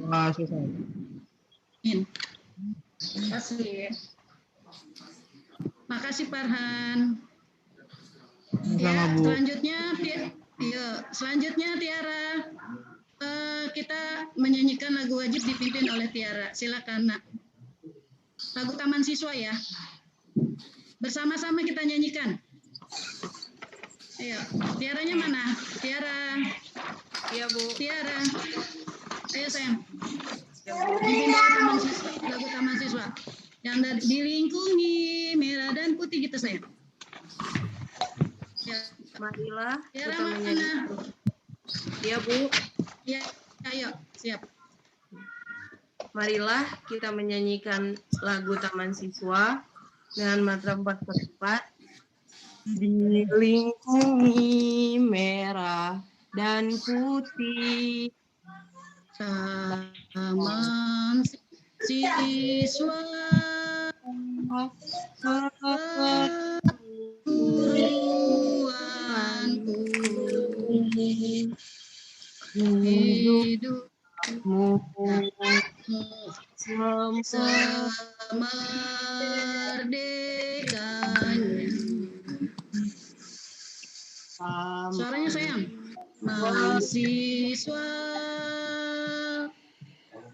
Selesai. Terima kasih. Makasih Farhan. Ya, selanjutnya Tiara. Kita menyanyikan lagu wajib dipimpin oleh Tiara. Silakan Nak. Lagu Taman Siswa ya. Bersama-sama kita nyanyikan. Ayo, Tiaranya mana? Tiara. Iya, Bu. Tiara. Ayo sayang. Pimpin lagu Taman Siswa. Yang dilingkungi merah dan putih gitu sayang. Ya. Marilah Tiara kita mana? menyanyikan. Iya, Bu. Ya, ayo, siap. Marilah kita menyanyikan lagu Taman Siswa dengan matra 4/4. Dilingkungi merah dan putih. Taman Siswa perguruanku, hidupmu semerdekanya. Suaranya sayang. Mahasiswa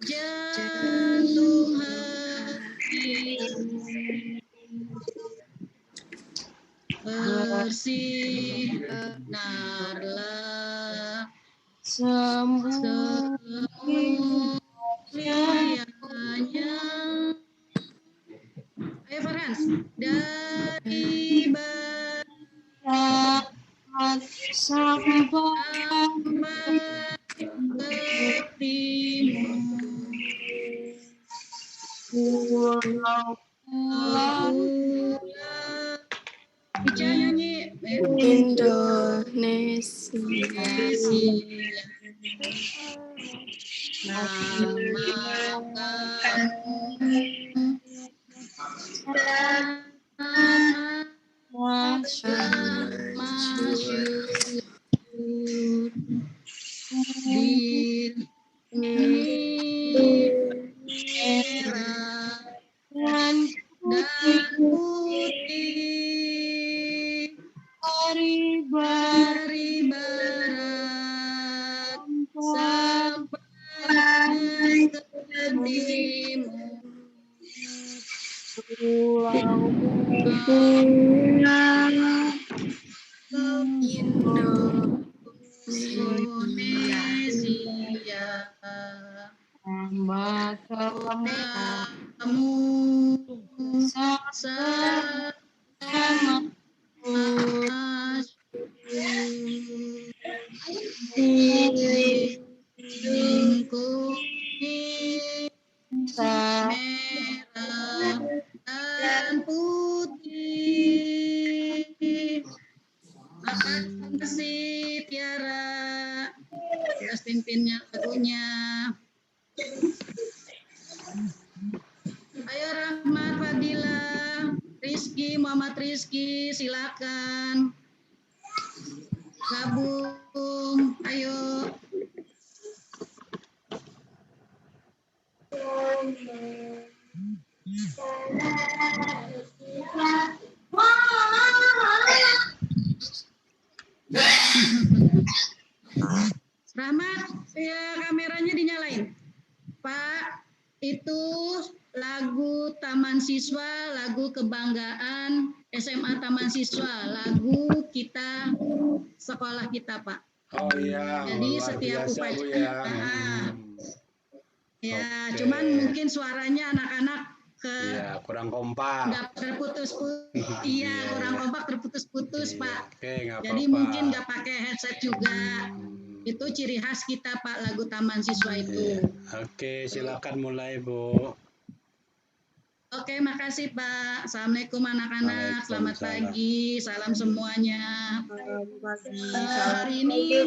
jantung hati bersinarlah semulianya. Ayo Farhan, dari barat sampai ke timur, pulau Ica nyanyi Indonesia. dan putih dari barat sampai ke timur, Indonesia, kamu sama dilingkungi merah dan putih. Makasih Tiara atas pimpinnya lagunya. Ayo Rahmat, Fadila, Rizky, Muhammad Rizky, silakan gabung. Ayo. Rahmat, ya kameranya dinyalain. Pak, itu lagu Taman Siswa, lagu kebanggaan SMA Taman Siswa, lagu kita sekolah kita, Pak. Oh iya. Jadi setiap upacara. Ya, cuman mungkin suaranya anak-anak kurang kompak. Nggak terputus-putus. Iya, kurang kompak, terputus-putus, Pak. Oke, nggak Jadi apa-apa. mungkin nggak pakai headset juga. Itu ciri khas kita, Pak, lagu Taman Siswa itu. Oke, silakan mulai, Bu. Oke, makasih, Pak. Assalamualaikum anak-anak. Selamat pagi. Salam semuanya. Hari ini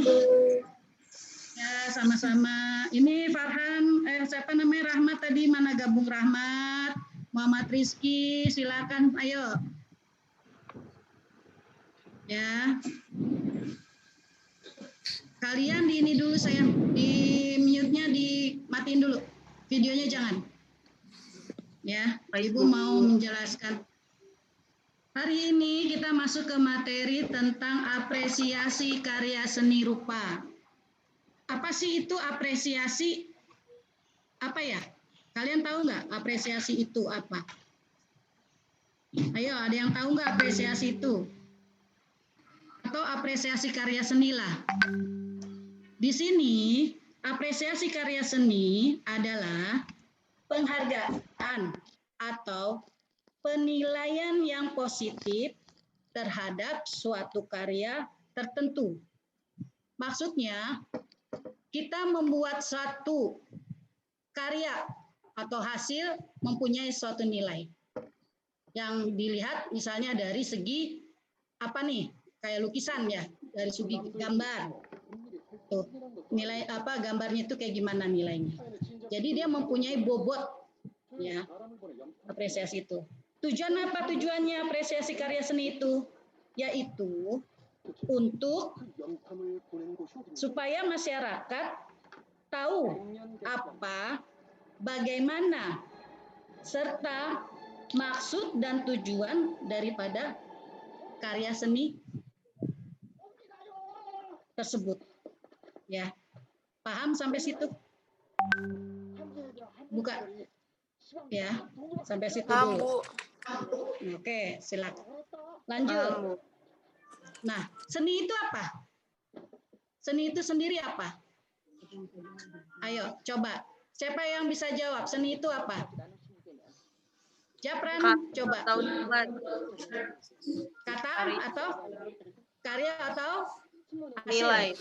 ya sama-sama. Ini Farhan, siapa namanya, Rahmat tadi, mana gabung Rahmat? Muhammad Rizky, silakan, ayo. Ya. Kalian di ini dulu sayang, di mute-nya matiin dulu. Videonya jangan. Ya, Baik, Ibu Bu. mau menjelaskan. Hari ini kita masuk ke materi tentang apresiasi karya seni rupa. Apa sih itu apresiasi? Apa ya? Kalian tahu nggak apresiasi itu apa? Ayo, ada yang tahu nggak apresiasi itu? Atau apresiasi karya seni lah. Di sini, apresiasi karya seni adalah penghargaan atau penilaian yang positif terhadap suatu karya tertentu. Maksudnya, kita membuat suatu karya atau hasil mempunyai suatu nilai. Yang dilihat misalnya dari segi apa nih? Kayak lukisan ya, dari segi gambar. Tuh, nilai apa gambarnya itu kayak gimana nilainya. Jadi dia mempunyai bobot ya. Apresiasi itu. Tujuan apa tujuannya apresiasi karya seni itu? Yaitu untuk supaya masyarakat tahu apa, bagaimana, serta maksud dan tujuan daripada karya seni tersebut. Ya, paham sampai situ? Buka. Ya, sampai situ dulu. Oke, silakan. Lanjut. Nah, seni itu apa? Seni itu sendiri apa? Ayo, coba. Siapa yang bisa jawab? Seni itu apa? Japran, coba. Kata atau karya atau hasil? Nilai.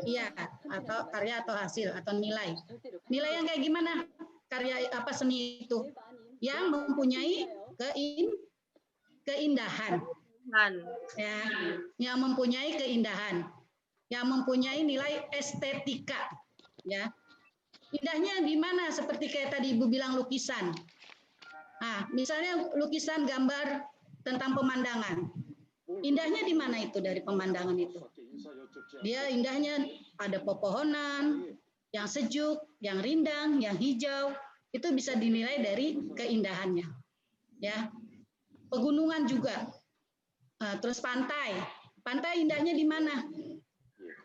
Iya, atau karya atau hasil atau nilai. Nilai yang kayak gimana? Karya apa seni itu? Yang mempunyai keindahan. Ya, yang mempunyai keindahan. Yang mempunyai nilai estetika. Ya. Indahnya di mana? Seperti kayak tadi Ibu bilang lukisan. Nah, misalnya lukisan gambar tentang pemandangan. Indahnya di mana itu dari pemandangan itu? Dia indahnya ada pepohonan yang sejuk, yang rindang, yang hijau. Itu bisa dinilai dari keindahannya. Ya. Pegunungan juga. Nah, terus pantai. Pantai indahnya di mana?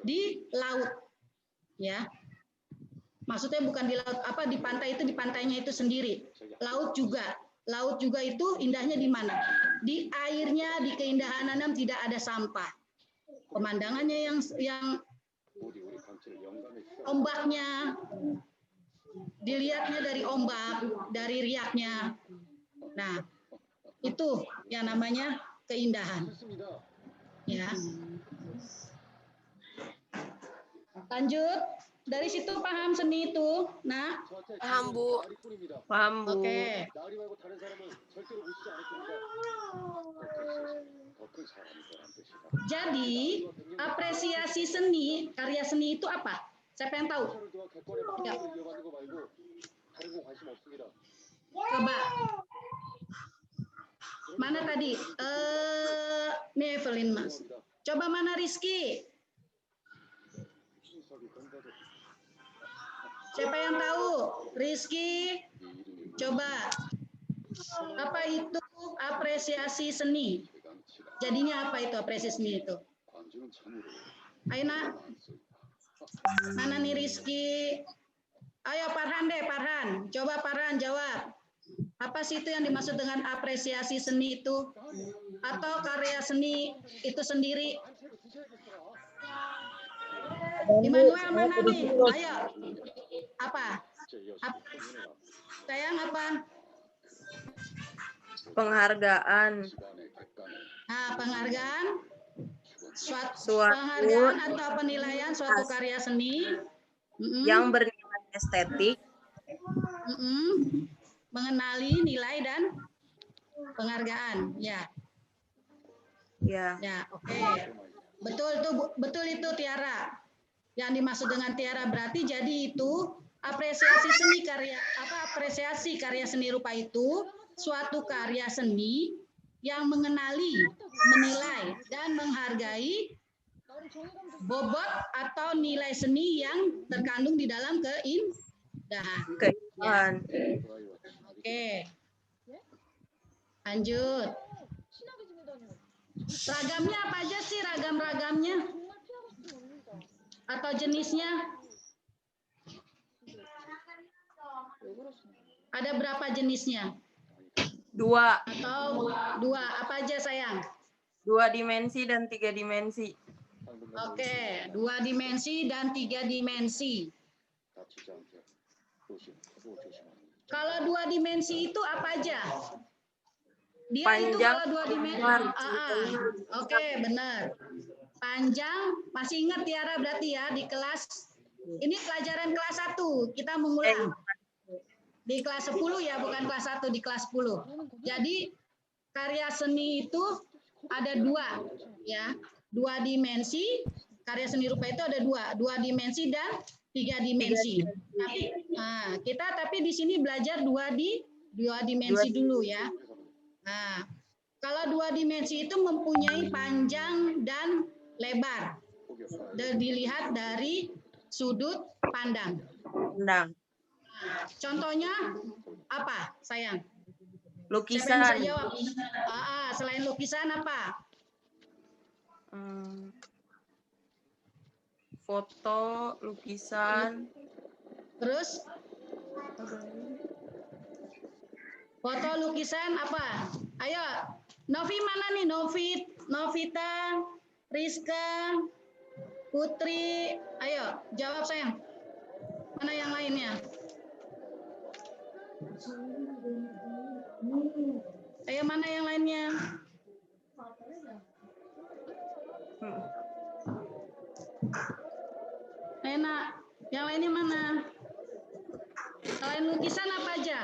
Di laut. Ya. Maksudnya bukan di laut, apa di pantai itu, di pantainya itu sendiri. Laut juga. Laut juga itu indahnya di mana? Di airnya, di keindahan alam tidak ada sampah. Pemandangannya yang ombaknya, dilihatnya dari ombak, dari riaknya. Nah, itu yang namanya keindahan. Ya. Lanjut. Dari situ paham seni itu, nah? Paham, Bu. Paham, Bu. Oke. Jadi, apresiasi seni, karya seni itu apa? Siapa yang tahu? Ya. Coba. Mana tadi? Nih Evelyn, Mas. Coba mana Rizky? Siapa yang tahu? Rizky, coba. Apa itu apresiasi seni? Jadinya apa itu apresiasi seni itu? Ayo nak. Mana nih Rizky? Ayo Farhan deh, Farhan. Coba Farhan jawab. Apa sih itu yang dimaksud dengan apresiasi seni itu? Atau karya seni itu sendiri? Immanuel mana nih? Ayo. Apa? Sayang apa? Penghargaan. Nah, penghargaan. Suatu Penghargaan atau penilaian suatu karya seni yang bernilai estetik. Mengenali nilai dan penghargaan. Ya. Ya. Ya, oke. Betul itu Tiara. Yang dimaksud dengan Tiara berarti jadi itu apresiasi seni karya apresiasi karya seni rupa itu suatu karya seni yang mengenali, menilai dan menghargai bobot atau nilai seni yang terkandung di dalam Keindahan. Keindahan. Oke. Lanjut. Ragamnya apa aja sih ragam-ragamnya? Atau jenisnya? Ada berapa jenisnya? 2. Atau 2? Apa aja sayang? 2 dimensi dan 3 dimensi. Oke, 2 dimensi dan 3 dimensi. Kalau 2 dimensi itu apa aja? Dia itu Panjang, kalau 2 dimensi. lebar. Oke, benar. Panjang, masih ingat Tiara berarti ya di kelas. Ini pelajaran kelas 1, kita mengulang. Di kelas 10 ya, bukan kelas 1, di kelas 10. Jadi karya seni itu ada 2 ya. 2 dimensi, karya seni rupa itu ada 2 dimensi dan 3 dimensi. Tapi di sini belajar 2 dimensi dulu ya. Nah, kalau 2 dimensi itu mempunyai panjang dan lebar. Dilihat dari sudut pandang. Contohnya apa, sayang? Lukisan. Siapa yang bisa jawab? Selain lukisan apa? Foto, lukisan. Terus? Foto, lukisan apa? Ayo, Novi mana nih? Novita, Rizka, Putri. Ayo, jawab sayang. Mana yang lainnya? Ayo, mana yang lainnya? Enak. Yang lainnya mana? Selain lukisan apa aja?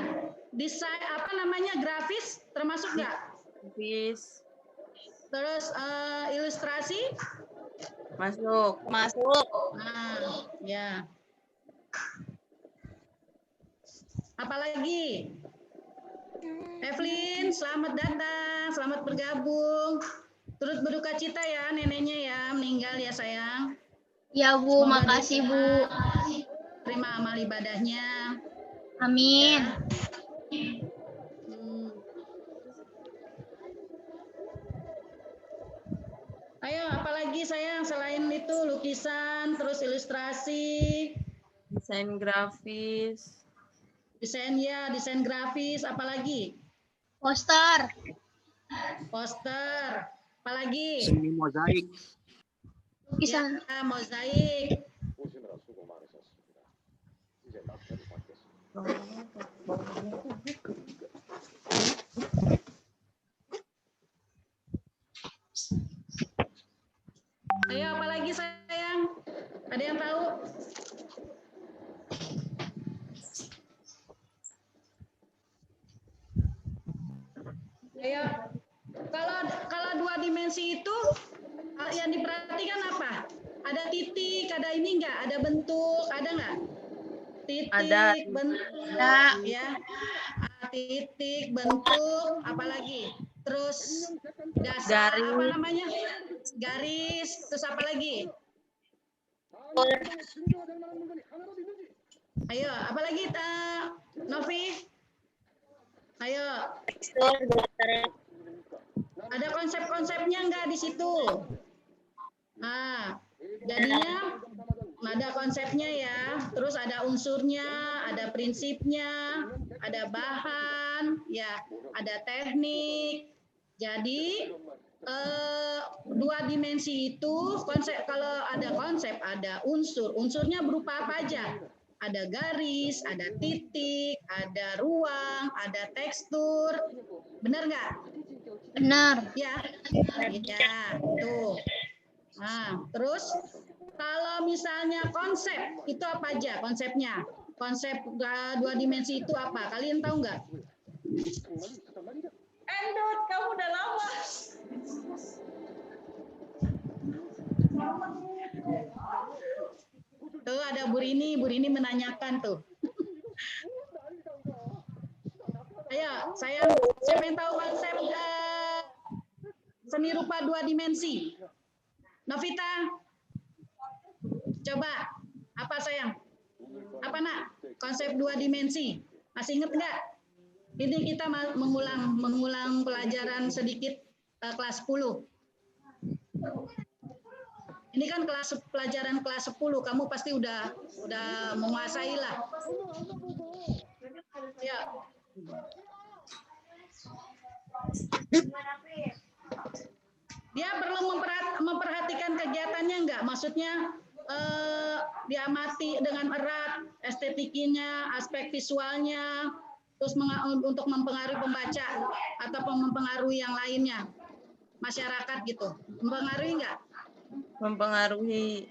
Desain apa namanya? Grafis termasuk nggak? Grafis. Terus ilustrasi? Masuk. Nah, ya. Apalagi? Evelyn, selamat datang, selamat bergabung. Turut berduka cita ya neneknya ya, meninggal ya sayang. Ya Bu, Semoga makasih Bu. Terima amal ibadahnya. Amin. Ayo, apalagi sayang selain itu lukisan, terus ilustrasi, Desain grafis. desain grafis, apalagi? Poster. Apalagi? Seni mozaik. Lukisan. Ya, mozaik. Ayo, apalagi sayang? Ada yang tahu? Ayo, kalau 2 dimensi itu yang diperhatikan apa? Ada titik, ada ini enggak? Ada bentuk, ada enggak? Titik, Ada. bentuk, ya. Titik, bentuk, apalagi? Terus dasar, Garis. apa namanya? Garis, terus apa lagi? Ayo, apalagi Novi? Ayo. Ada konsep-konsepnya enggak di situ? Nah, jadinya ada konsepnya ya, terus ada unsurnya, ada prinsipnya, ada bahan, ya, ada teknik. Jadi 2 dimensi itu kalau ada konsep, ada unsur. Unsurnya berupa apa aja? Ada garis, ada titik, ada ruang, ada tekstur. Benar nggak? Benar. Ya, tuh. Nah, terus kalau misalnya konsep itu apa aja konsepnya? Konsep 2 dimensi itu apa? Kalian tahu nggak? Endot, kamu udah lama. Tuh ada Bu Rini menanyakan tuh. Ayo, siapa yang tahu konsep seni rupa 2 dimensi? Novita, coba apa sayang? Apa nak? konsep 2 dimensi. Masih ingat nggak? Ini kita mengulang pelajaran sedikit kelas 10. Ini kan pelajaran kelas 10, kamu pasti udah menguasai lah. Ya. Dia perlu memperhatikan kegiatannya enggak? Maksudnya diamati dengan erat estetiknya, aspek visualnya, terus untuk mempengaruhi pembaca atau mempengaruhi yang lainnya, masyarakat gitu. Mempengaruhi enggak? Mempengaruhi.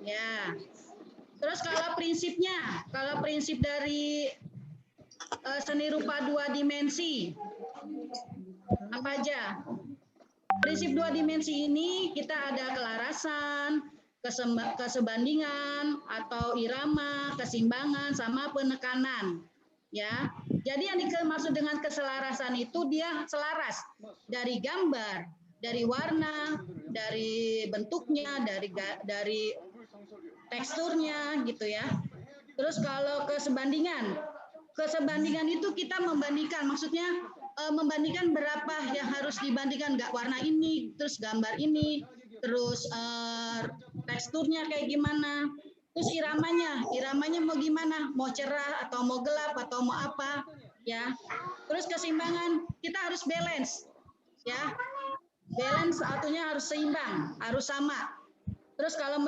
Ya. Terus kalau prinsip dari seni rupa 2 dimensi, apa aja? Prinsip 2 dimensi ini kita ada kelarasan, kesebandingan atau irama, keseimbangan sama penekanan. Ya. Jadi yang dimaksud dengan keselarasan itu dia selaras dari gambar, dari warna, dari bentuknya, dari teksturnya gitu ya. Terus kalau kesebandingan itu kita membandingkan, maksudnya membandingkan berapa yang harus dibandingkan, nggak warna ini, terus gambar ini, terus teksturnya kayak gimana, terus iramanya mau gimana, mau cerah atau mau gelap atau mau apa, ya. Terus keseimbangan, kita harus balance, ya. Balance artinya harus seimbang, harus sama. Terus kalau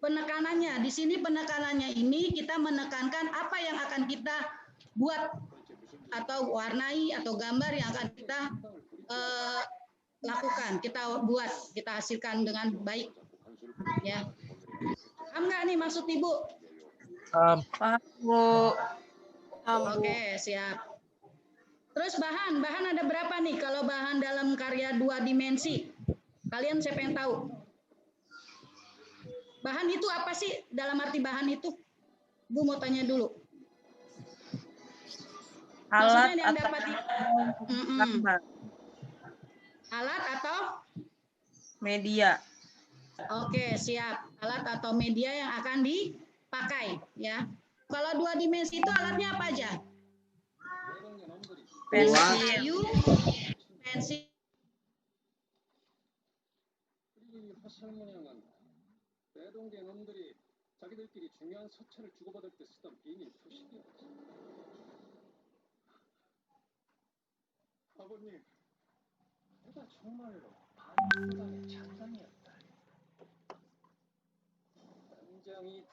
penekanannya, di sini penekanannya ini kita menekankan apa yang akan kita buat atau warnai atau gambar yang akan kita lakukan, kita buat, kita hasilkan dengan baik. Ya, paham nggak nih maksud Ibu? Paham, Bu. Oke, siap. Terus bahan ada berapa nih kalau bahan dalam karya 2 dimensi? Kalian siapa yang tahu? Bahan itu apa sih? Dalam arti bahan itu? Bu mau tanya dulu. Alat Maksudnya yang atau dapat gambar. alat atau? Media. Oke, siap. Alat atau media yang akan dipakai, ya. Kalau 2 dimensi itu alatnya apa aja? Pensil. Kayu, pensil. 대동계 놈들이 자기들끼리 중요한 서체를 주고받을 때 쓰던 비닐 표식이었지. 아버님, 내가 정말로 반수당의 장장이었다. 장장이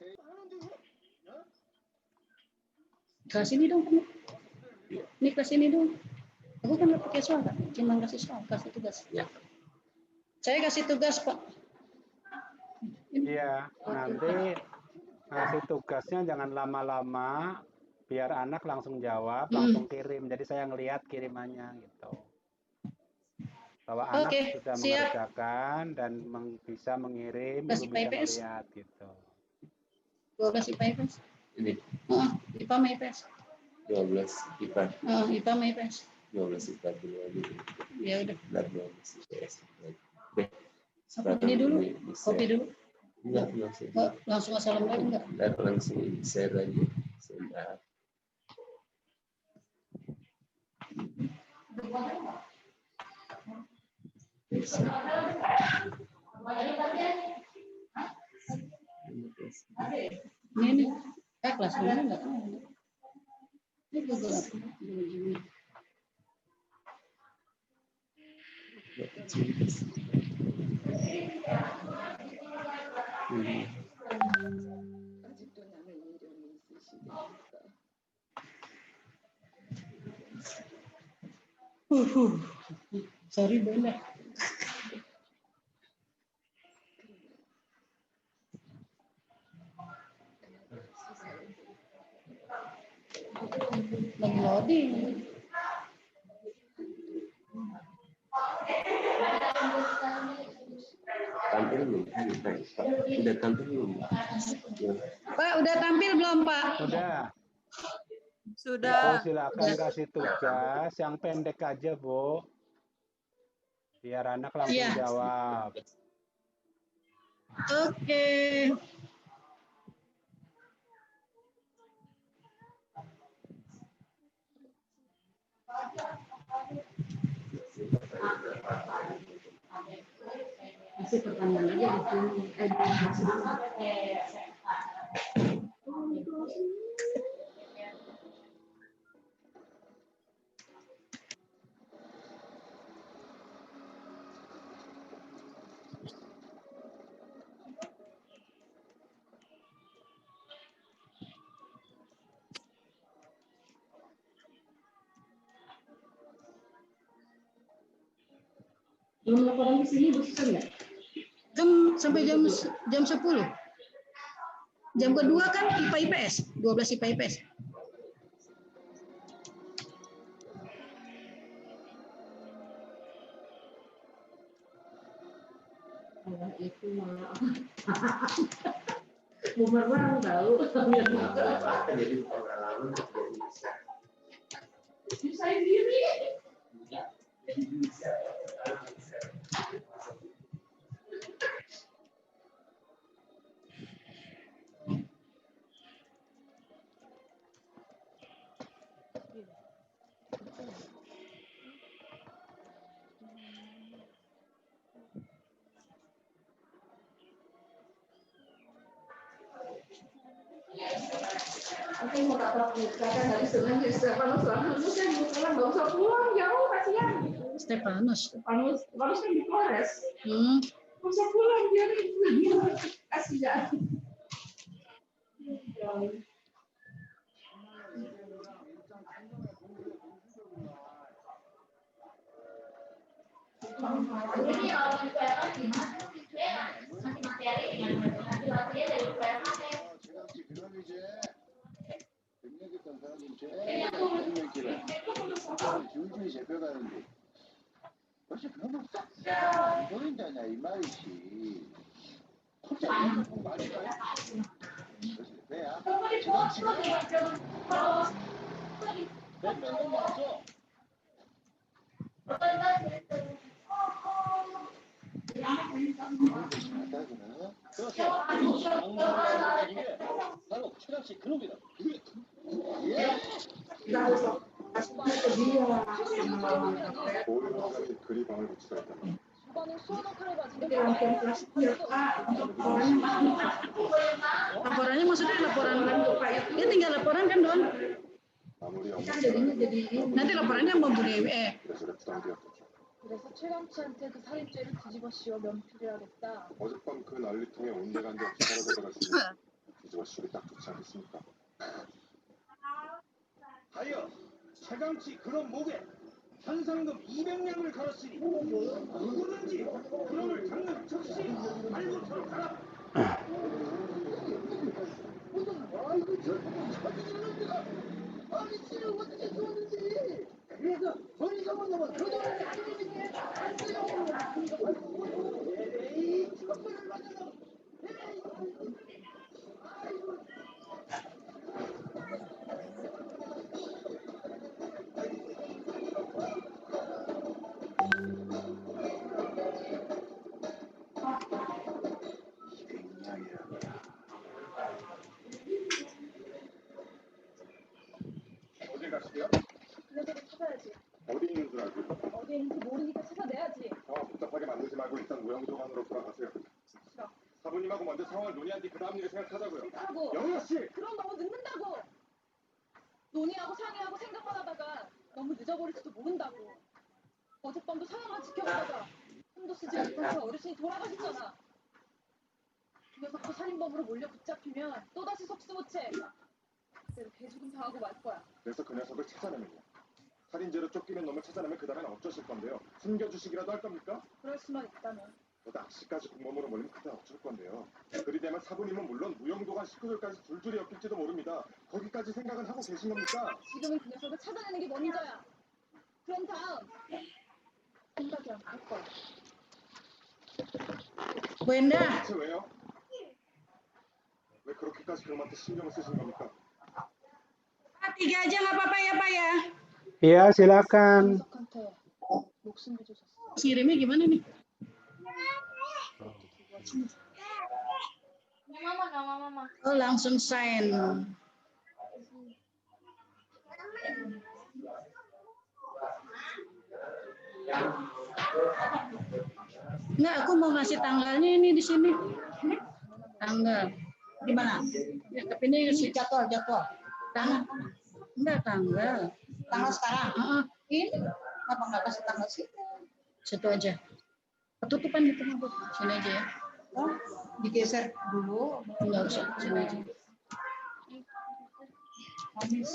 Ke sini dong. Ini ke sini dong. Aku kan nggak pakai suara, cuma kasih tugas. Ya. Saya kasih tugas, Pak. Iya, nanti ngasih tugasnya jangan lama-lama, biar anak langsung jawab, langsung kirim. Jadi saya ngelihat kirimannya gitu. Bahwa anak Oke, sudah siap. mengerjakan dan bisa mengirim, Kasih ibu bisa PPS. melihat gitu. 12 IPA IPS. Ini IPA sama IPS. 12 IPA, IPA sama IPS. 12 IPA dulu aja. Ya udah. Dan 12 IPS. Oke. Ini dulu. Bisa. Kopi dulu. Enggak, langsung. Langsung assalamualaikum enggak? Dan langsung share aja. Sudah. Ini kelas dulu enggak? Ini Google apa? 아직도 남의 이름이 있으시겠습니까? Sorry bener. Lagi loading. Tampil belum? Udah tampil belum? Pak, udah tampil belum, Pak? Sudah. Sudah. Bu, silakan kasih tugas yang pendek aja, Bu. Biar anak langsung Iya. jawab. Oke. Masih pertanyaan aja di sini. Belum laporan ke sini, Bu Susan nggak? Kan sampai jam 10. Jam kedua kan IPA IPS, 12 IPA IPS. Oh, itu malah. Bu Marwan tahu. Jadi pengalaman jadi bisa. Saya sendiri. Aku mau dapat kakak dari Senin di Stefanus, lalu saya mau pulang, nggak usah pulang, jauh kasihan. Stefanus. Stefanus kan di Flores. Nggak usah pulang, biarin kasihan. Jadi kalau di PMA gimana? Nanti materi nanti latihan dari PMA deh. 그럼 이제 백력했던 사람은 백력기를 줄줄이 잡혀가는데 벌써 그런 거 싹 안 보인다냐 이 말이지. 혼자 있는 거 말이야. 왜야? 백명은 맞어. 그래서 악마라는 게 바로 최강씨 그놈이다. 예. 모든 사람이 그리 방을 붙이다 했다. Laporannya maksudnya laporan dia tinggal laporan kan Don? 아무리 Nanti laporannya mempunyai 그래서 부담되었겠죠. 그래서 최강치한테 그 살인죄를 뒤집어 씌워 면피를 하겠다. 어젯밤 그 난리통에 온데간데 없이 사라져버렸으니 뒤집어 씌우기 딱 좋지 않겠습니까? 하여 최강치 그런 목에 현상금 200냥을 걸었으니 누구든지 그놈을 잡는 즉시 말고처럼 가라. 아이고 저놈 사기질는 데가 아니 씨를 어떻게 쏘는지 그래서 어리석은 놈은 그 돈을 안 주는 게안 써요. 에이 죽었을 맞아서 어딜 가시게요? 그래서 찾아야지. 어디 있는 줄 알고? 어디에 있는지 모르니까 찾아내야지. 상황 복잡하게 만들지 말고 일단 무용도관으로 돌아가세요. 싫어. 사부님하고 먼저 상황을 논의한 뒤 그 다음 일을 생각하자고요. 싫다고. 영희씨! 그럼 너무 늦는다고. 논의하고 상의하고 생각만 하다가 너무 늦어버릴지도 모른다고. 어젯밤도 상황만 지켜보다가 힘도 쓰지 못한 저 어르신이 돌아가셨잖아. 그 녀석도 살인범으로 몰려 붙잡히면 또다시 속수무책. 그대로 개죽음 당하고 말 거야. 그래서 그 녀석을 찾아내면요. 살인죄로 쫓기는 놈을 찾아내면 그 다음엔 어쩌실 건데요? 숨겨주시기라도 할 겁니까? 그럴 수만 있다면. 낚시까지 공범으로 몰리면 그때 어쩔 건데요. 그리 되면 사부님은 물론 무용도관 식구들까지 줄줄이 엮일지도 모릅니다. 거기까지 생각은 하고 계신 겁니까? 지금은 그 녀석을 찾아내는 게 먼저야. 그런 다음 생각이랑 할 거야. Wenda. 대체 왜요? 왜 그렇게까지 그놈한테 신경을 쓰신 겁니까? 3 aja nggak apa-apa ya Pak ya? Iya, silakan. 녀석한테 목숨 내주셨어. Kirimnya gimana nih? Mama. Oh langsung sign. Enggak, aku mau ngasih tanggalnya ini di sini. Tanggal. Di mana? Ya, tapi ini jadwal. Tanggal. Enggak, tanggal. Tanggal sekarang. Ini Kenapa nggak kasih tanggal sih? situ aja. Ketutupan di tengah, Bu. Sini aja ya. Oh, digeser dulu. Enggak usah, sini aja. Kamis.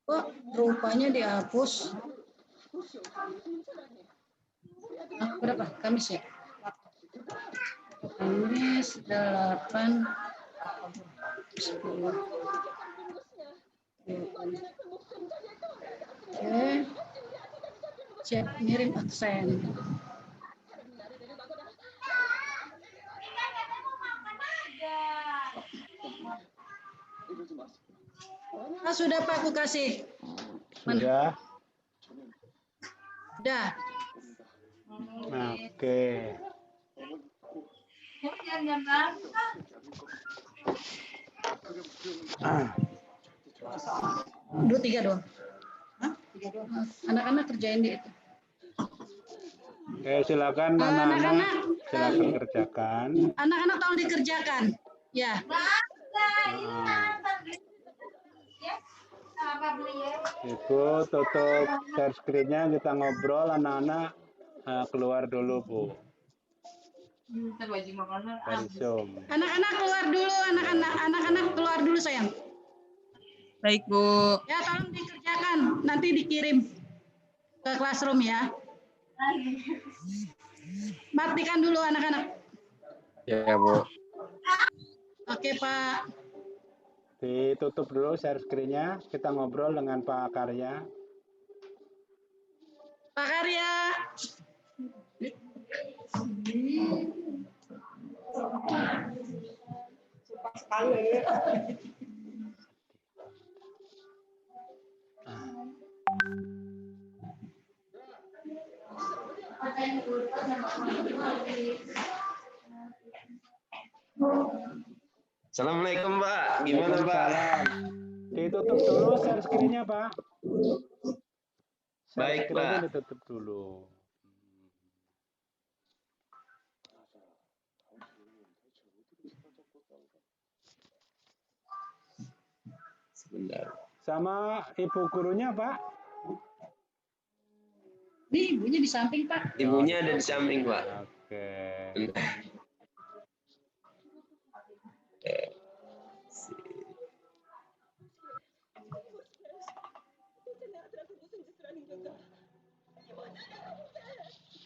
Kok rupanya dihapus? Berapa? Kamis ya? Kamis 8 10. Oke. Siap ngirim aksen. Sudah Pak, aku kasih. Sudah. Udah. Oke. Dua tiga doang. Anak-anak kerjain di itu. Oke, silakan anak-anak. Silakan kerjakan. Anak-anak tolong dikerjakan. Ya. Ibu tutup share screen-nya, kita ngobrol, anak-anak keluar dulu, Bu. Dari Zoom. Anak-anak keluar dulu, anak-anak keluar dulu sayang. Baik, Bu. Ya, tolong dikerjakan, nanti dikirim ke classroom ya. Matikan dulu anak-anak. Ya, Bu. Oke, Pak. Ditutup dulu share screen-nya, kita ngobrol dengan Pak Karya. Pak Karya. Assalamualaikum, Pak. Gimana, Pak? Waalaikumsalam. Ditutup dulu share screen-nya, Pak. Share Baik, screen-nya Pak. ditutup dulu. Sebentar. Sama ibu gurunya, Pak. Nih, ibunya di samping, Pak. Ibunya ada di samping, Pak. Oke.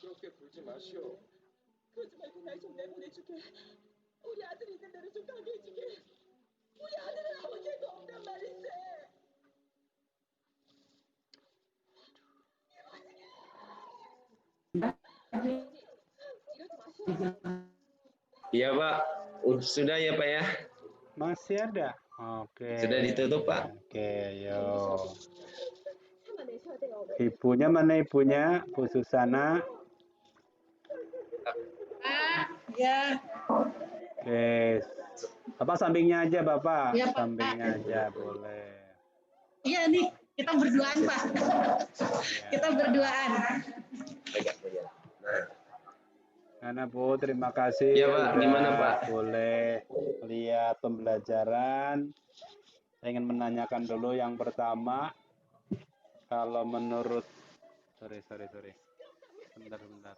그렇게 굴지 마시오. 그러지 말고 날 좀 내보내주게. 우리 아들이 있는 데로 좀 가게 해주게. 우리 아들은 아무 죄도 없단 말인데. Iya, Pak. Sudah ya, Pak ya? Masih ada? Oke. Sudah ditutup, Pak. Oke, yuk. Ibunya mana ibunya? Bu Susana. Ya. Oke. Bapak sampingnya aja, Bapak. Ya, Pak. Sampingnya aja, boleh. Iya nih, kita berduaan, Pak. Kita berduaan. Karena Bu, terima kasih. Ya, Pak. Udah Gimana, Pak? Boleh lihat pembelajaran. Saya ingin menanyakan dulu yang pertama. Kalau menurut, sorry. Bentar.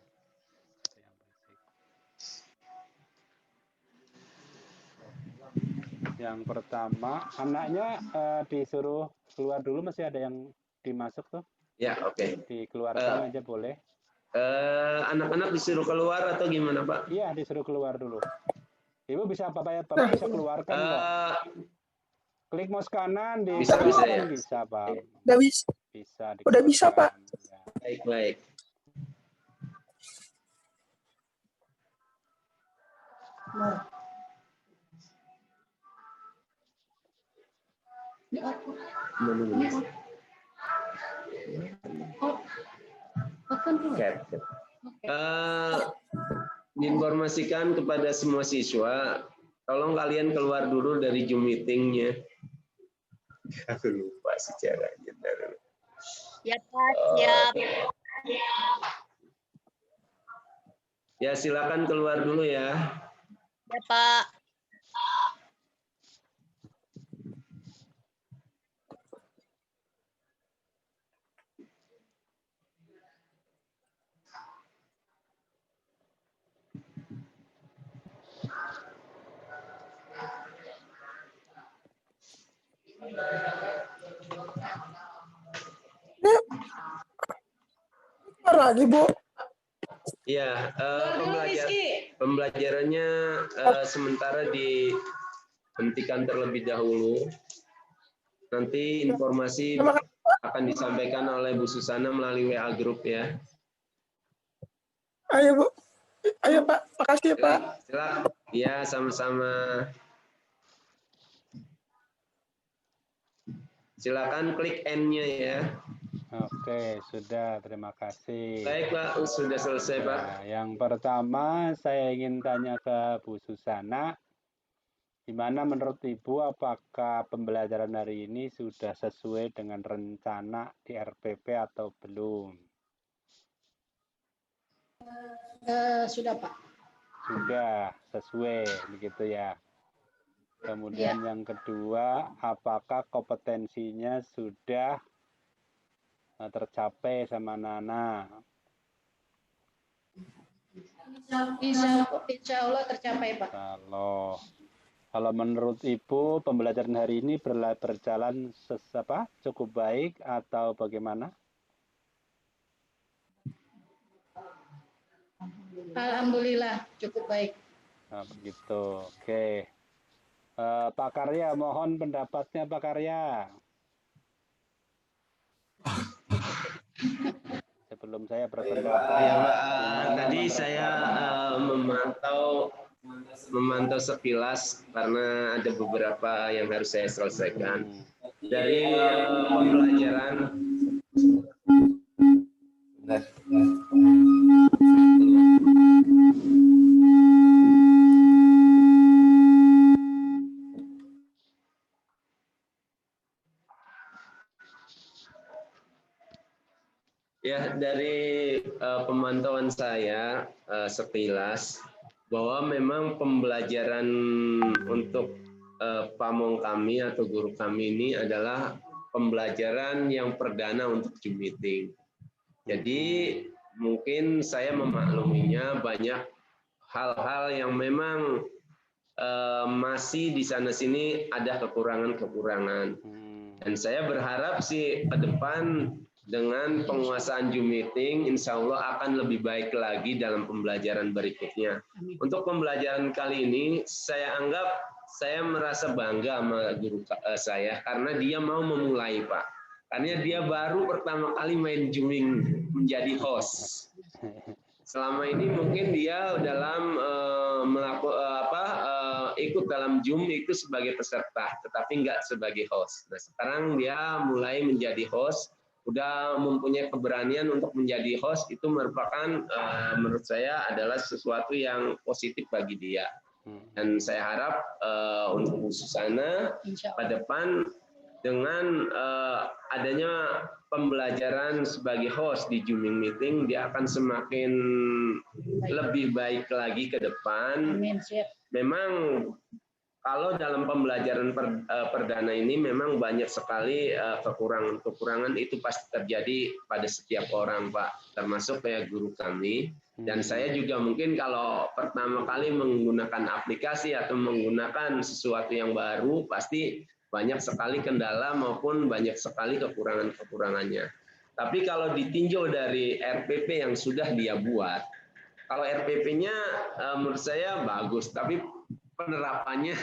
Yang pertama, anaknya disuruh keluar dulu, masih ada yang dimasuk tuh? Ya, oke. Dikeluarkan aja boleh. Anak-anak disuruh keluar atau gimana, Pak? Iya, disuruh keluar dulu. Ibu bisa Bapak bisa keluarkan kok. Klik mouse kanan di Bisa ya? Bisa, Pak. Udah bisa. Bisa. Udah bisa, Pak. Ya. Baik. Diinformasikan kepada semua siswa, tolong kalian keluar dulu dari Zoom meeting-nya. Aku lupa sejarahnya. Ya Pak, siap. Ya silakan keluar dulu ya. Ya Pak. Lagi Bu. Ya, pembelajarannya sementara dihentikan terlebih dahulu. Nanti informasi akan disampaikan oleh Bu Susana melalui WA Group ya. Ayo Bu. Ayo Pak, makasih ya Pak. Silakan. Ya, sama-sama. Silakan klik N-nya ya. Oke, sudah. Terima kasih. Baik Pak, sudah selesai Pak. Nah, yang pertama saya ingin tanya ke Bu Susana, gimana menurut Ibu apakah pembelajaran hari ini sudah sesuai dengan rencana di RPP atau belum? Sudah Pak. Sudah sesuai begitu ya. Kemudian yang kedua, apakah kompetensinya sudah tercapai sama Nana? Insya Allah tercapai Pak. Kalau menurut Ibu pembelajaran hari ini berjalan cukup baik atau bagaimana? Alhamdulillah cukup baik. Nah, begitu. Oke. Pak Karya, mohon pendapatnya Pak Karya. Sebelum saya berpendapat. Ya Pak, tadi saya memantau sekilas karena ada beberapa yang harus saya selesaikan. Dari pembelajaran ya, dari pemantauan saya sekilas bahwa memang pembelajaran untuk pamong kami atau guru kami ini adalah pembelajaran yang perdana untuk Zoom meeting. Jadi mungkin saya memakluminya banyak hal-hal yang memang masih di sana-sini ada kekurangan-kekurangan. Dan saya berharap sih ke depan dengan penguasaan Zoom meeting, insya Allah akan lebih baik lagi dalam pembelajaran berikutnya. Untuk pembelajaran kali ini, saya anggap saya merasa bangga sama guru saya karena dia mau memulai Pak. Karena dia baru pertama kali main Zooming menjadi host. Selama ini mungkin dia dalam ikut dalam Zoom itu sebagai peserta, tetapi nggak sebagai host. Nah, sekarang dia mulai menjadi host. Udah mempunyai keberanian untuk menjadi host, itu merupakan menurut saya adalah sesuatu yang positif bagi dia. Dan saya harap untuk Bu Susana pada depan dengan adanya pembelajaran sebagai host di Zooming meeting, dia akan semakin lebih baik lagi ke depan. Memang kalau dalam pembelajaran perdana ini memang banyak sekali kekurangan-kekurangan itu pasti terjadi pada setiap orang Pak, termasuk kayak guru kami. Dan saya juga mungkin kalau pertama kali menggunakan aplikasi atau menggunakan sesuatu yang baru, pasti banyak sekali kendala maupun banyak sekali kekurangan-kekurangannya. Tapi kalau ditinjau dari RPP yang sudah dia buat, kalau RPP-nya menurut saya bagus, tapi penerapannya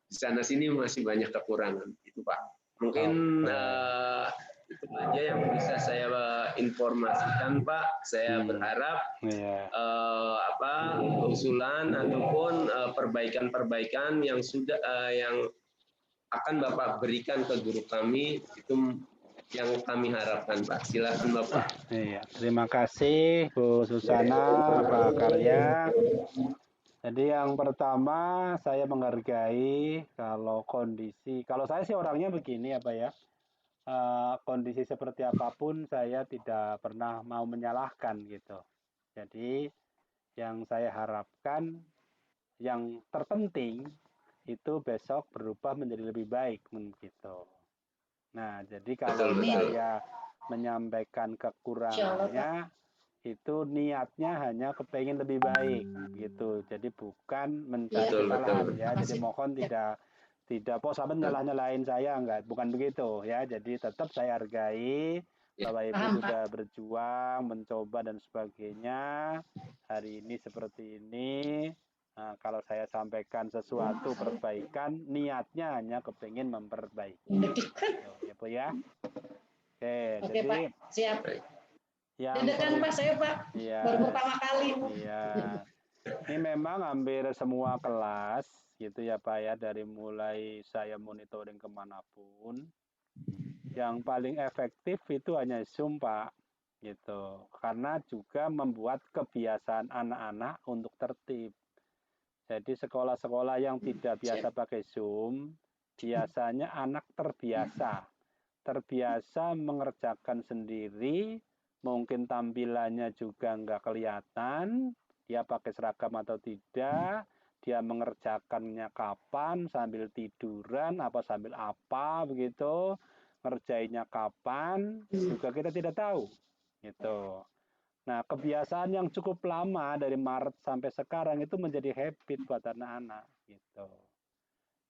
di sana sini masih banyak kekurangan, itu Pak. Mungkin itu aja yang bisa saya informasikan Pak. Saya berharap usulan ataupun perbaikan-perbaikan yang sudah yang akan Bapak berikan ke guru kami itu yang kami harapkan Pak. Silakan Bapak. Iya, terima kasih Bu Susana, Pak Karya. Jadi yang pertama saya menghargai kalau kalau saya sih orangnya begini apa ya, kondisi seperti apapun saya tidak pernah mau menyalahkan gitu. Jadi yang saya harapkan, yang terpenting itu besok berubah menjadi lebih baik gitu. Nah, jadi kalau saya menyampaikan kekurangannya, itu niatnya hanya kepengen lebih baik gitu. Jadi bukan mencari kesalahan ya. Jadi mohon tidak sahabat nyalah-nyalahin saya, enggak, bukan begitu ya. Jadi tetap saya hargai Bapak Ibu sudah berjuang, mencoba dan sebagainya. Hari ini seperti ini. Nah, kalau saya sampaikan sesuatu perbaikan, niatnya hanya kepengen memperbaiki. Ya Bu ya. Oke, Oke jadi Pak, siap. Deg-degan Pak, saya Pak, ya, baru pertama kali. Iya. Ini memang hampir semua kelas gitu ya Pak ya, dari mulai saya monitoring kemanapun, yang paling efektif itu hanya Zoom Pak, gitu. Karena juga membuat kebiasaan anak-anak untuk tertib. Jadi sekolah-sekolah yang tidak biasa pakai Zoom, biasanya anak terbiasa mengerjakan sendiri, mungkin tampilannya juga nggak kelihatan, dia pakai seragam atau tidak, dia mengerjakannya kapan, sambil tiduran, apa sambil apa, begitu, ngerjainnya kapan, juga kita tidak tahu. Gitu. Nah, kebiasaan yang cukup lama dari Maret sampai sekarang itu menjadi habit buat anak-anak. Gitu.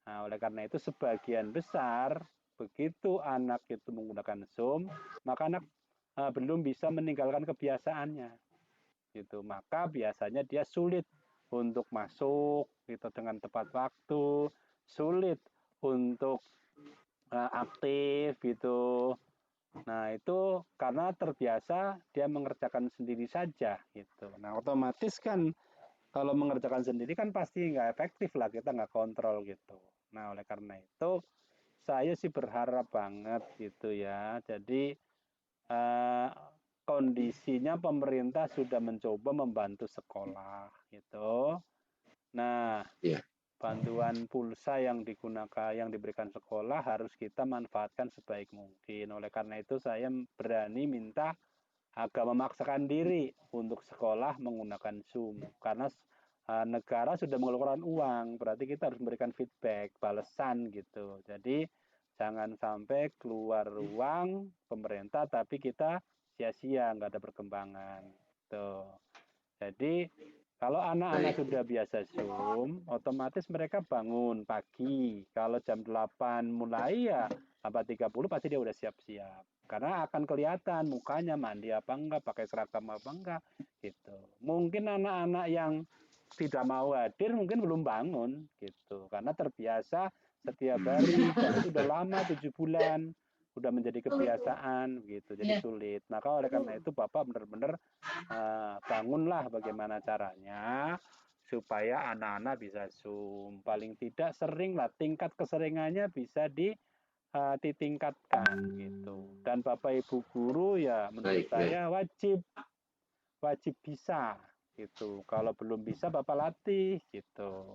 Nah, oleh karena itu sebagian besar begitu anak itu menggunakan Zoom, maka anak belum bisa meninggalkan kebiasaannya. Gitu. Maka biasanya dia sulit untuk masuk gitu dengan tepat waktu, sulit untuk aktif gitu. Nah, itu karena terbiasa dia mengerjakan sendiri saja gitu. Nah, otomatis kan kalau mengerjakan sendiri kan pasti nggak efektif lah, kita nggak kontrol gitu. Nah, oleh karena itu saya sih berharap banget gitu ya. Jadi kondisinya pemerintah sudah mencoba membantu sekolah gitu. Nah, bantuan pulsa yang diberikan sekolah harus kita manfaatkan sebaik mungkin. Oleh karena itu saya berani minta agak memaksakan diri untuk sekolah menggunakan Zoom karena negara sudah mengeluarkan uang, berarti kita harus memberikan feedback, balasan gitu. Jadi jangan sampai keluar uang pemerintah tapi kita sia-sia, nggak ada perkembangan. Tuh. Jadi kalau anak-anak sudah biasa Zoom, otomatis mereka bangun pagi. Kalau jam 8 mulai ya 8.30 pasti dia udah siap-siap. Karena akan kelihatan mukanya mandi apa enggak, pakai seragam apa enggak gitu. Mungkin anak-anak yang tidak mau hadir mungkin belum bangun gitu. Karena terbiasa setiap hari dan itu udah lama 7 bulan udah menjadi kebiasaan gitu, jadi sulit. Maka oleh karena itu Bapak benar-benar bangunlah bagaimana caranya supaya anak-anak bisa Zoom. Paling tidak sering lah, tingkat keseringannya bisa ditingkatkan gitu. Dan Bapak Ibu guru ya menurut saya wajib bisa gitu. Kalau belum bisa Bapak latih gitu.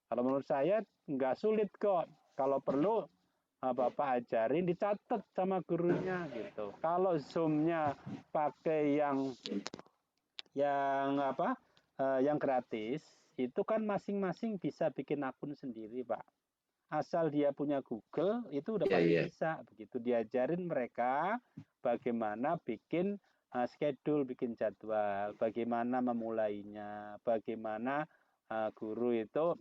Kalau menurut saya nggak sulit kok. Kalau perlu Bapak ajarin, dicatat sama gurunya gitu. Kalau Zoom-nya pakai yang gratis, itu kan masing-masing bisa bikin akun sendiri, Pak. Asal dia punya Google, itu udah pasti bisa. Begitu diajarin mereka bagaimana bikin schedule, bikin jadwal, bagaimana memulainya, bagaimana guru itu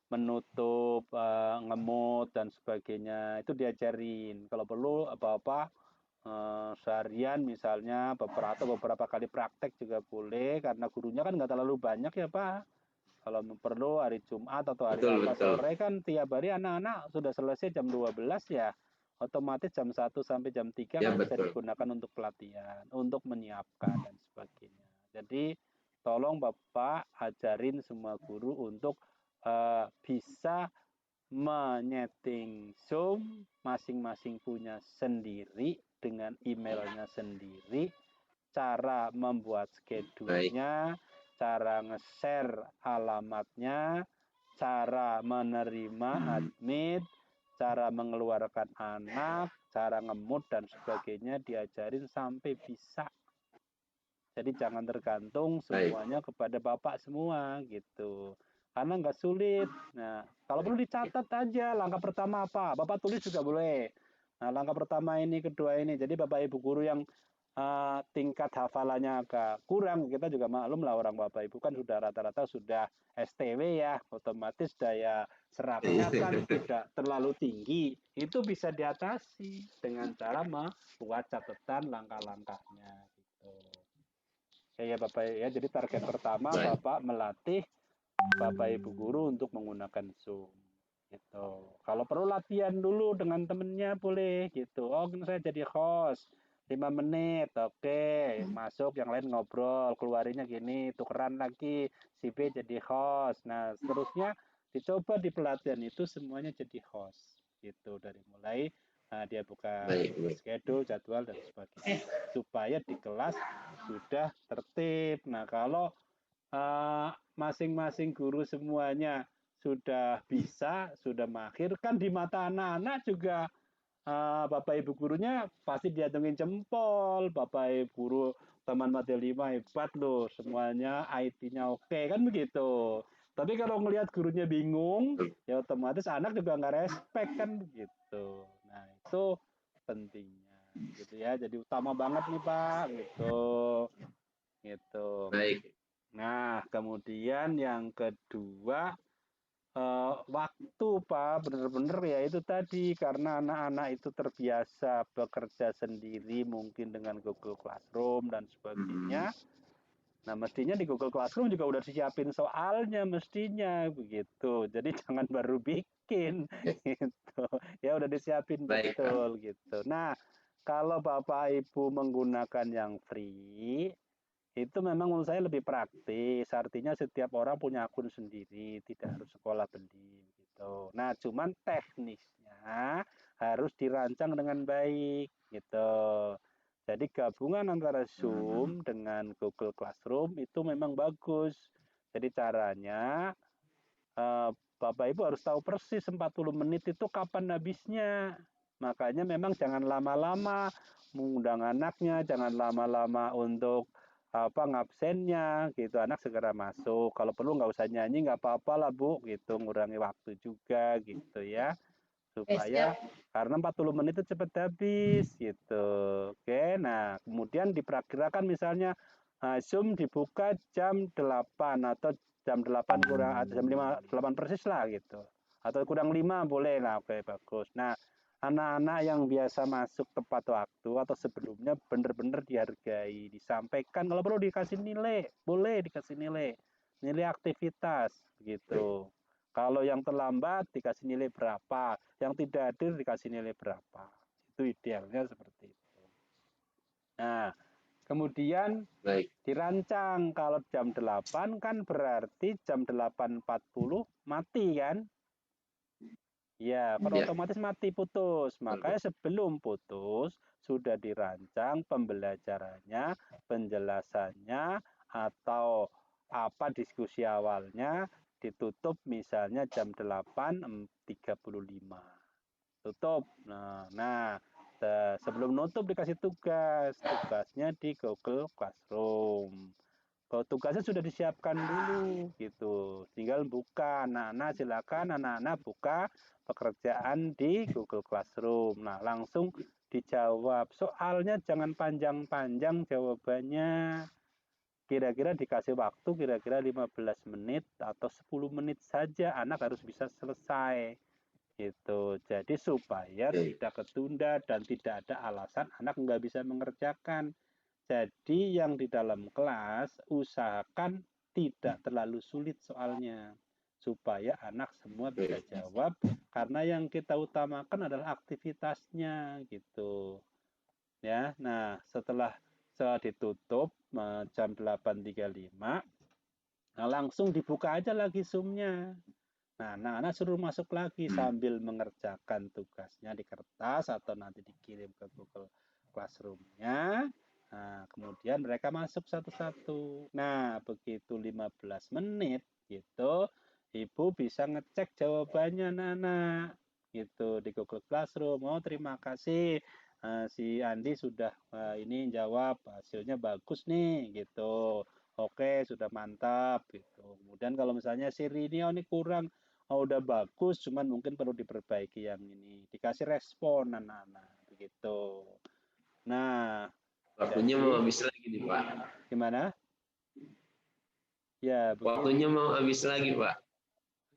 menutup, ngemut dan sebagainya, itu diajarin. Kalau perlu apa-apa seharian misalnya beberapa kali praktek juga boleh, karena gurunya kan nggak terlalu banyak ya Pak. Kalau perlu hari Jumat atau hari sore kan tiap hari anak-anak sudah selesai jam 12 ya, otomatis jam 1 sampai jam 3 kan bisa digunakan untuk pelatihan, untuk menyiapkan dan sebagainya. Jadi tolong Bapak ajarin semua guru untuk bisa menyeting Zoom, masing-masing punya sendiri dengan emailnya sendiri, cara membuat schedule-nya, cara nge-share alamatnya, cara menerima admit, cara mengeluarkan anak, cara ngemut dan sebagainya diajarin sampai bisa. Jadi jangan tergantung semuanya kepada Bapak semua gitu. Karena nggak sulit. Nah, kalau perlu dicatat aja langkah pertama apa. Bapak tulis juga boleh. Nah, langkah pertama ini, kedua ini. Jadi Bapak Ibu guru yang tingkat hafalannya agak kurang, kita juga maklum lah orang Bapak Ibu kan sudah rata-rata sudah STW ya, otomatis daya serapnya kan tidak terlalu tinggi. Itu bisa diatasi dengan cara membuat catatan langkah-langkahnya gitu. Ya Bapak ya, jadi target pertama Bapak melatih Bapak Ibu guru untuk menggunakan Zoom gitu. Kalau perlu latihan dulu dengan temennya boleh gitu. Oh, saya jadi host 5 menit, oke. Masuk yang lain ngobrol, keluarinya gini, tukeran lagi, si B jadi host. Nah, seterusnya dicoba di pelatihan itu semuanya jadi host gitu, dari mulai dia buka schedule, jadwal dan sebagainya supaya di kelas sudah tertib. Nah, kalau masing-masing guru semuanya sudah bisa, sudah mahir, kan di mata anak-anak juga Bapak Ibu gurunya pasti diacungin jempol. Bapak Ibu guru teman materi 5 hebat loh, semuanya IT-nya oke, kan begitu. Tapi kalau ngelihat gurunya bingung, ya otomatis anak juga nggak respect kan begitu. Nah itu pentingnya, gitu ya. Jadi utama banget nih Pak, gitu. Nah kemudian yang kedua, waktu Pak, benar-benar ya itu tadi, karena anak-anak itu terbiasa bekerja sendiri mungkin dengan Google Classroom dan sebagainya. Nah mestinya di Google Classroom juga udah disiapin soalnya mestinya begitu. Jadi jangan baru bikin gitu. Ya udah disiapin betul gitu. Nah kalau Bapak Ibu menggunakan yang free, itu memang menurut saya lebih praktis. Artinya setiap orang punya akun sendiri, tidak harus sekolah beli gitu. Nah, cuman teknisnya harus dirancang dengan baik gitu. Jadi gabungan antara Zoom dengan Google Classroom itu memang bagus. Jadi caranya Bapak Ibu harus tahu persis 40 menit itu kapan habisnya. Makanya memang jangan lama-lama mengundang anaknya, jangan lama-lama untuk ngabsennya gitu. Anak segera masuk. Kalau perlu nggak usah nyanyi, nggak apa-apa lah Bu, gitu. Ngurangi waktu juga gitu ya. Supaya karena 40 menit itu cepat habis gitu. Oke, nah kemudian diperkirakan misalnya Zoom dibuka jam 8 atau jam 8 kurang jam 5 8 persis lah gitu. Atau kurang 5 boleh lah. Oke, bagus. Nah, anak-anak yang biasa masuk tepat waktu atau sebelumnya benar-benar dihargai, disampaikan, kalau perlu dikasih nilai, boleh dikasih nilai aktivitas gitu. Kalau yang terlambat dikasih nilai berapa, yang tidak hadir dikasih nilai berapa. Itu idealnya seperti itu. Nah, kemudian dirancang kalau jam 8 kan berarti jam 8.40 mati kan? Ya, kan otomatis mati putus. Makanya sebelum putus sudah dirancang pembelajarannya, penjelasannya, atau apa diskusi awalnya ditutup misalnya jam 8.35. Tutup. Nah, sebelum nutup dikasih tugas. Tugasnya di Google Classroom. Kalau tugasnya sudah disiapkan dulu gitu, tinggal buka. Anak-anak silakan anak-anak buka pekerjaan di Google Classroom. Nah, langsung dijawab. Soalnya jangan panjang-panjang jawabannya. Kira-kira dikasih waktu kira-kira 15 menit atau 10 menit saja, anak harus bisa selesai. Gitu. Jadi supaya tidak ketunda dan tidak ada alasan anak nggak bisa mengerjakan. Jadi yang di dalam kelas usahakan tidak terlalu sulit soalnya supaya anak semua bisa jawab, karena yang kita utamakan adalah aktivitasnya gitu. Ya. Nah, setelah ditutup jam 8.35, nah langsung dibuka aja lagi Zoom-nya. Nah, anak-anak suruh masuk lagi sambil mengerjakan tugasnya di kertas atau nanti dikirim ke Google Classroom-nya. Nah, kemudian mereka masuk satu-satu. Nah, begitu 15 menit gitu, Ibu bisa ngecek jawabannya anak-anak. Gitu di Google Classroom. Oh, terima kasih. Si Andi sudah ini jawab, hasilnya bagus nih gitu. Oke, sudah mantap gitu. Kemudian kalau misalnya si Rini ini kurang, oh, udah bagus, cuman mungkin perlu diperbaiki yang ini. Dikasih respon anak-anak begitu. Nah, Waktunya jadi, mau habis lagi nih Pak. Gimana? Ya, Waktunya mau habis lagi Pak.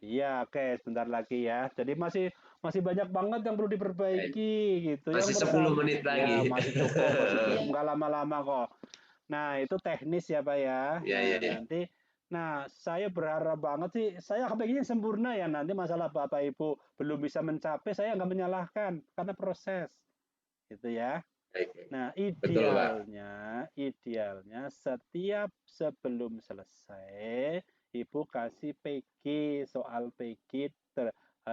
Iya, oke, sebentar lagi ya. Jadi masih banyak banget yang perlu diperbaiki gitu. Masih Yang 10 menit lagi. Ya, masih cukup, nggak lama-lama kok. Nah, itu teknis ya, Pak ya. Nanti, saya berharap banget sih, saya kepengennya sempurna ya. Nanti masalah Bapak Ibu belum bisa mencapai, saya nggak menyalahkan karena proses, gitu ya. Nah, idealnya setiap sebelum selesai, Ibu kasih PG, soal PG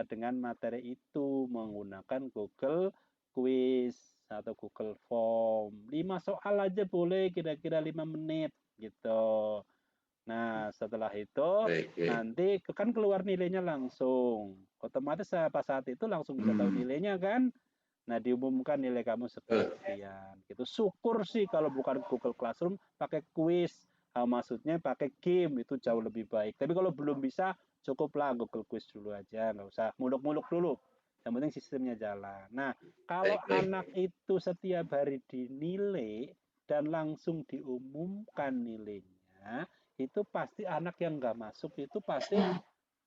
dengan materi itu menggunakan Google Quiz atau Google Form. 5 soal aja boleh, kira-kira 5 menit gitu. Nah, setelah itu nanti kan keluar nilainya langsung. Otomatis pas saat itu langsung bisa tahu nilainya kan. Nah, diumumkan nilai kamu sekian. Gitu. Syukur sih kalau bukan Google Classroom pakai quiz. Maksudnya pakai game itu jauh lebih baik. Tapi kalau belum bisa, cukuplah Google Quiz dulu aja, nggak usah muluk-muluk dulu. Yang penting sistemnya jalan. Nah, kalau anak itu setiap hari dinilai dan langsung diumumkan nilainya, itu pasti anak yang nggak masuk itu pasti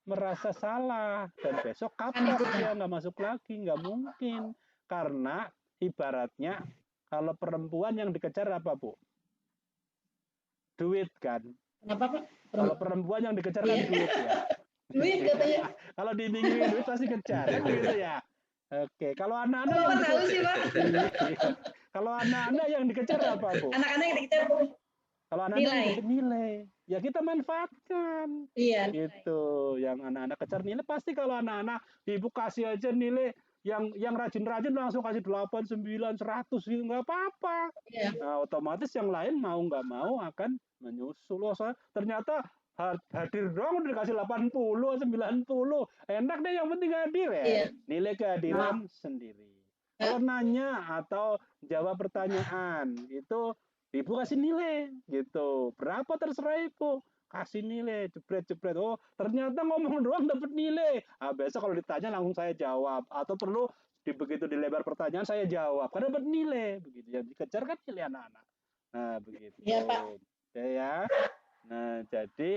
merasa salah dan besok kapok dia nggak masuk lagi, nggak mungkin. Karena ibaratnya kalau perempuan yang dikejar apa, Bu? Duit kan. Kenapa, Pak? Kalau perempuan yang dikejar kan duit ya. Duit katanya. Kalau diiming-iming duit pasti kejar kan begitu ya. Oke, kalau anak-anak yang tahu sih, Pak. Kalau anak-anak yang dikejar apa, Bu? Anak-anak yang dikejar kalau anak-anak yang dikejar nilai, ya kita manfaatkan. Iya. Gitu. Yang anak-anak kejar nilai pasti kalau anak-anak Ibu kasih aja nilai yang rajin-rajin langsung kasih 8, 9, 100 gitu nggak apa-apa. Iya. Nah, otomatis yang lain mau nggak mau akan menyusul. Oh, ternyata hadir dong udah dikasih 80, 90. Enak deh yang penting hadir ya. Iya. Nilai kehadiran sendiri. Kalau nanya atau jawab pertanyaan itu Ibu kasih nilai gitu. Berapa terserah Ibu. Kasih nilai, jebret-jebret. Oh, ternyata ngomong doang dapat nilai. Besok kalau ditanya langsung saya jawab. Atau perlu begitu dilebar pertanyaan saya jawab. Karena dapat nilai. Begitu yang dikejar kan nilai anak-anak. Nah, begitu. Iya, Pak. Oke ya. Nah, jadi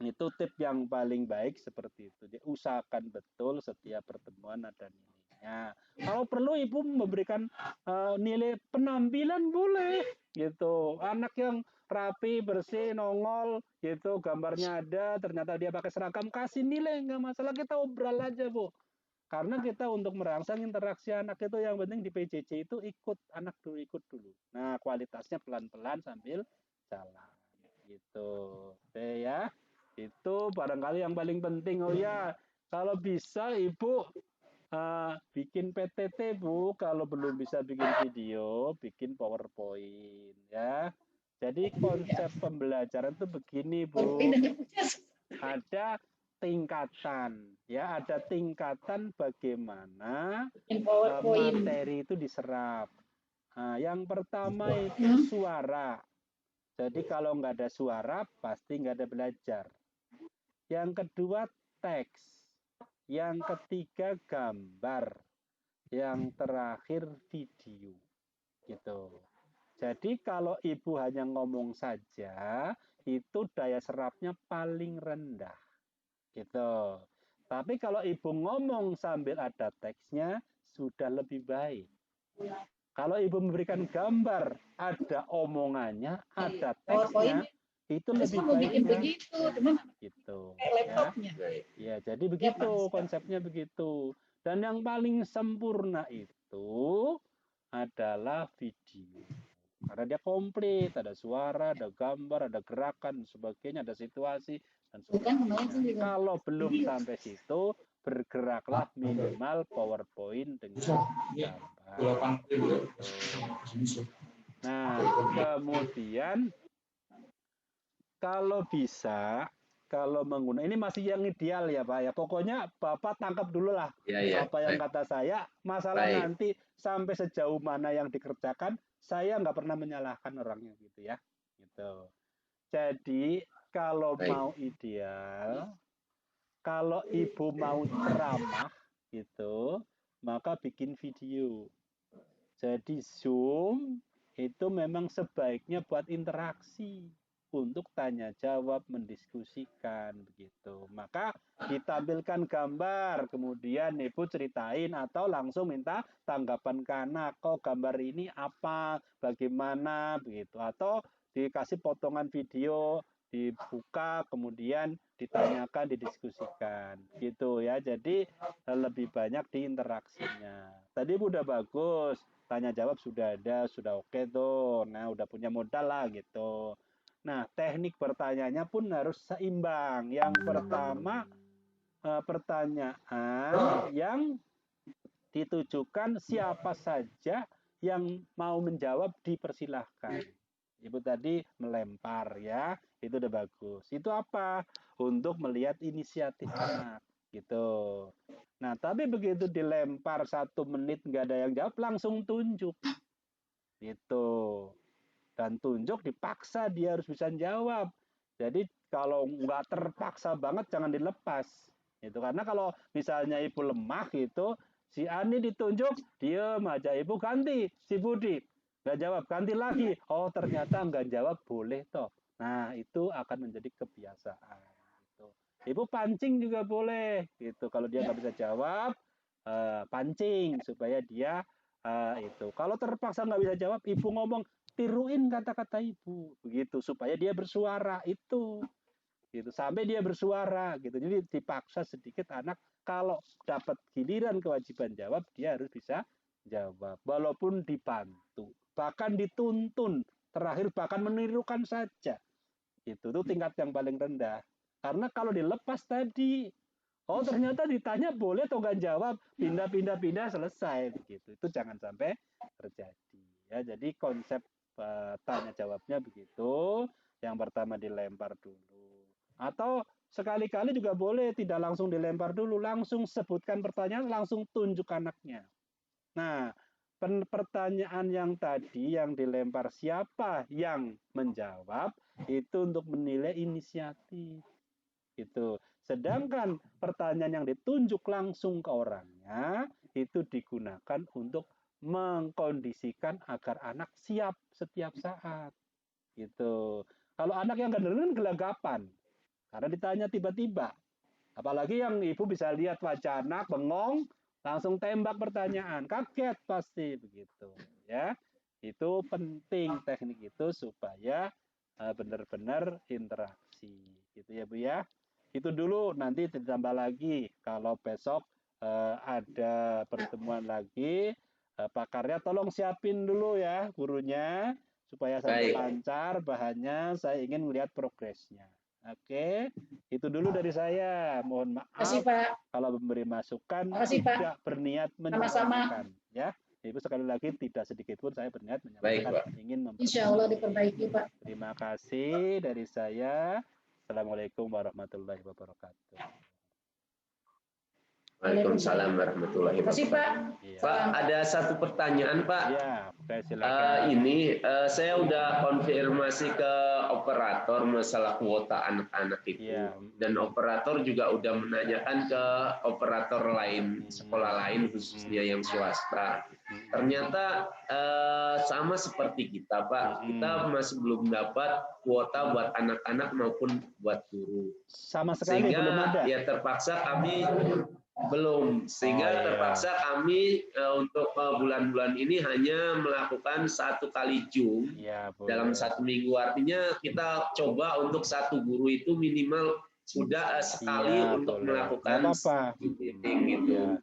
itu tip yang paling baik seperti itu. Jadi, usahakan betul setiap pertemuan ada nilainya. Kalau perlu Ibu memberikan nilai penampilan boleh gitu. Anak yang rapi, bersih, nongol gitu, gambarnya ada, ternyata dia pakai seragam, kasih nilai, nggak masalah, kita obrol aja, Bu. Karena kita untuk merangsang interaksi anak itu yang penting di PJJ itu anak dulu ikut dulu. Nah, kualitasnya pelan-pelan sambil jalan gitu. Oke ya. Itu barangkali yang paling penting. Oh ya, kalau bisa Ibu bikin PTT, Bu. Kalau belum bisa bikin video, bikin PowerPoint ya. Jadi konsep pembelajaran itu begini, Bu. Ada tingkatan, ya. Ada tingkatan bagaimana materi itu diserap. Nah, yang pertama itu suara. Jadi kalau nggak ada suara, pasti nggak ada belajar. Yang kedua, teks. Yang ketiga, gambar. Yang terakhir, video. Gitu. Jadi kalau Ibu hanya ngomong saja, itu daya serapnya paling rendah. Gitu. Tapi kalau Ibu ngomong sambil ada teksnya, sudah lebih baik. Kalau Ibu memberikan gambar, ada omongannya, ada teksnya, itu lebih baik. Begitu, teman. Gitu. Ya, jadi begitu konsepnya begitu. Dan yang paling sempurna itu adalah video. Karena dia komplit, ada suara, ada gambar, ada gerakan, dan sebagainya, ada situasi dan sebagainya. Kalau belum sampai situ, bergeraklah minimal PowerPoint dengan gambar. Nah, kemudian kalau bisa, kalau menggunakan ini masih yang ideal ya Pak ya. Pokoknya Bapak tangkap dulu lah Ya, apa yang baik. kata saya. Masalah Baik. nanti sampai sejauh mana yang dikerjakan, saya nggak pernah menyalahkan orangnya gitu ya. Gitu. Jadi kalau Baik. mau ideal, kalau ibu mau ceramah gitu, maka bikin video. Jadi Zoom itu memang sebaiknya buat interaksi untuk tanya jawab, mendiskusikan begitu. Maka ditampilkan gambar, kemudian ibu ceritain atau langsung minta tanggapan ke anak. Kok gambar ini apa, bagaimana begitu. Atau dikasih potongan video, dibuka, kemudian ditanyakan, didiskusikan gitu ya. Jadi lebih banyak di interaksinya. Tadi udah bagus, tanya jawab sudah ada, sudah oke tuh. Nah, udah punya modal lah gitu. Nah, teknik bertanyanya pun harus seimbang. Yang pertama, pertanyaan yang ditujukan siapa saja yang mau menjawab dipersilahkan. Ibu tadi melempar ya, itu udah bagus. Itu apa? Untuk melihat inisiatif anak gitu. Nah, tapi begitu dilempar 1 menit nggak ada yang jawab, langsung tunjuk gitu. Dan tunjuk dipaksa dia harus bisa jawab. Jadi kalau nggak terpaksa banget jangan dilepas. Itu karena kalau misalnya ibu lemah gitu, si Ani ditunjuk, diem aja, ibu ganti si Budi. Nggak jawab, ganti lagi. Oh ternyata nggak jawab, boleh toh. Nah itu akan menjadi kebiasaan. Gitu. Ibu pancing juga boleh. Gitu. Kalau dia nggak bisa jawab, pancing supaya dia itu. Kalau terpaksa nggak bisa jawab, ibu ngomong, tiruin kata-kata ibu begitu supaya dia bersuara itu gitu sampai dia bersuara gitu. Jadi dipaksa sedikit anak kalau dapat giliran kewajiban jawab dia harus bisa jawab walaupun dibantu, bahkan dituntun, terakhir bahkan menirukan saja. Itu tuh tingkat yang paling rendah. Karena kalau dilepas tadi, oh ternyata ditanya boleh atau nggak jawab, pindah selesai begitu. Itu jangan sampai terjadi. Ya, jadi konsep tanya jawabnya begitu. Yang pertama dilempar dulu. Atau sekali-kali juga boleh tidak langsung dilempar dulu, langsung sebutkan pertanyaan, langsung tunjuk anaknya. Nah, pertanyaan yang tadi yang dilempar siapa yang menjawab itu untuk menilai inisiatif. Itu. Sedangkan pertanyaan yang ditunjuk langsung ke orangnya itu digunakan untuk mengkondisikan agar anak siap setiap saat. Gitu. Kalau anak yang kadang-kadang gelagapan karena ditanya tiba-tiba. Apalagi yang ibu bisa lihat wajah anak bengong, langsung tembak pertanyaan, kaget pasti begitu, ya. Itu penting teknik itu supaya benar-benar interaksi, gitu ya Bu ya. Itu dulu, nanti ditambah lagi kalau besok ada pertemuan lagi, pakarnya tolong siapin dulu ya gurunya supaya sampai Baik. lancar bahannya. Saya ingin melihat progresnya. Oke, itu dulu dari saya. Mohon maaf Makasih, Pak. kalau memberi masukan Makasih, Pak. tidak berniat Sama-sama. menyalahkan, ya. Ibu sekali lagi tidak sedikit pun saya berniat Baik, menyalahkan, Pak. ingin Insya Allah memperbaiki. diperbaiki, Pak. Terima kasih dari saya. Assalamualaikum warahmatullahi wabarakatuh. Waalaikumsalam warahmatullahi Makasih, Pak. wabarakatuh. Pak, ada satu pertanyaan, Pak. Ya, oke, silakan. Saya udah konfirmasi ke operator masalah kuota anak-anak itu, Ya. dan operator juga udah menanyakan ke operator lain, sekolah lain khususnya yang swasta. Ternyata sama seperti kita, Pak. Kita masih belum dapat kuota buat anak-anak maupun buat guru. Sama sekali Sehingga belum ada. ya terpaksa kami belum, sehingga terpaksa kami untuk bulan-bulan ini hanya melakukan 1 kali Zoom dalam 1 minggu. Artinya kita coba untuk 1 guru itu minimal sudah sekali untuk melakukan Zoom meeting gitu. Ya.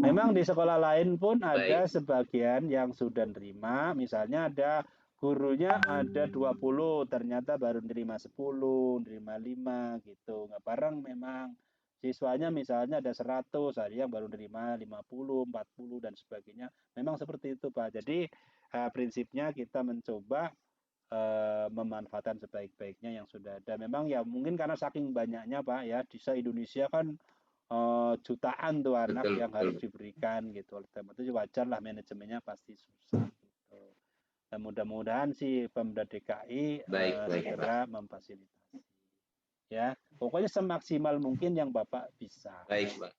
Memang di sekolah lain pun ada sebagian yang sudah nerima, misalnya ada gurunya ada 20, ternyata baru nerima 10, nerima 5 gitu. Nggak bareng memang. Siswanya misalnya ada 100, ada yang baru nerima 50, 40 dan sebagainya. Memang seperti itu, Pak. Jadi prinsipnya kita mencoba memanfaatkan sebaik-baiknya yang sudah ada. Memang ya mungkin karena saking banyaknya Pak ya, di Indonesia kan jutaan tuh anak Betul, yang harus diberikan gitu. Oleh karena itu wajar lah manajemennya pasti susah gitu. Dan mudah-mudahan sih Pemda DKI Baik, segera memfasilitasi. Ya, pokoknya semaksimal mungkin yang Bapak bisa. Baik, Pak.